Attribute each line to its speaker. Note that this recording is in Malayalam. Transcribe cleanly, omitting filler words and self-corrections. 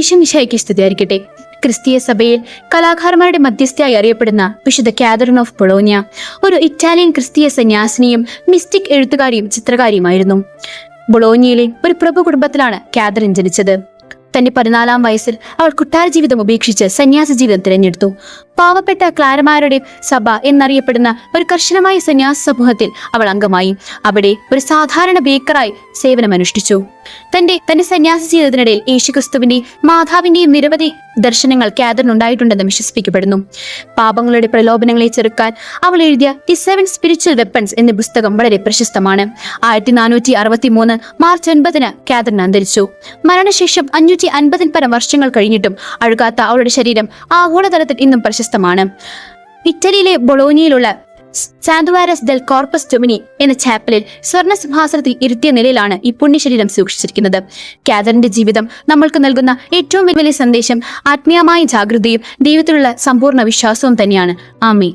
Speaker 1: ഈശോമിശിഹായ്ക്ക് സ്തുതിയായിരിക്കട്ടെ. ക്രിസ്തീയ സഭയിൽ കലാകാരന്മാരുടെ മധ്യസ്ഥയായി അറിയപ്പെടുന്ന വിശുദ്ധ കാതറിൻ ഓഫ് ബൊളോഞ്ഞ ഒരു ഇറ്റാലിയൻ ക്രിസ്തീയ സന്യാസിനിയും മിസ്റ്റിക് എഴുത്തുകാരിയും ചിത്രകാരിയുമായിരുന്നു. ബൊളോഞ്ഞയിലെ ഒരു പ്രഭു കുടുംബത്തിലാണ് കാതറിൻ ജനിച്ചത്. തന്റെ 14-ാം വയസ്സിൽ അവൾ കൊട്ടാര ജീവിതം ഉപേക്ഷിച്ച് സന്യാസ ജീവിതം തിരഞ്ഞെടുത്തു. പാവപ്പെട്ട ക്ലാരമാരുടെ സഭ എന്നറിയപ്പെടുന്ന ഒരു കർശനമായ സന്യാസ സമൂഹത്തിൽ അവൾ അംഗമായി. അവിടെ ഒരു സാധാരണ ബേക്കറായി സേവനമനുഷ്ഠിച്ചു. തന്റെ സന്യാസ ജീവിതത്തിനിടയിൽ യേശുക്രിസ്തുവിന്റെയും മാതാവിന്റെയും നിരവധി ദർശനങ്ങൾ കാതറിൻ ഉണ്ടായിട്ടുണ്ടെന്ന് വിശ്വസിപ്പിക്കപ്പെടുന്നു. പാപങ്ങളുടെ പ്രലോഭനങ്ങളെ ചെറുക്കാൻ അവൾ എഴുതിയ ദി 7 സ്പിരിച്വൽ വെപ്പൺസ് എന്ന പുസ്തകം വളരെ പ്രശസ്തമാണ്. 1463 മാർച്ച് 9 കാതറിൻ അന്തരിച്ചു. മരണശേഷം 550 പരം വർഷങ്ങൾ കഴിഞ്ഞിട്ടും അഴുകാത്ത അവളുടെ ശരീരം ആഗോളതലത്തിൽ ഇന്നും പ്രശസ്തമാണ്. ഇറ്റലിയിലെ ബൊളോഞ്ഞയിലുള്ള സാന്തുവാരസ് ഡെൽ കോർപ്പസ് ഡൊമിനി എന്ന ചാപ്പലിൽ സ്വർണ്ണ സിംഹാസനത്തിൽ ഇരുത്തിയ നിലയിലാണ് ഈ പുണ്യശരീരം സൂക്ഷിച്ചിരിക്കുന്നത്. കാതറിന്റെ ജീവിതം നമ്മൾക്ക് നൽകുന്ന ഏറ്റവും വലിയ സന്ദേശം ആത്മീയമായ ജാഗ്രതയും ദൈവത്തിലുള്ള സമ്പൂർണ്ണ വിശ്വാസവും തന്നെയാണ്. ആമേൻ.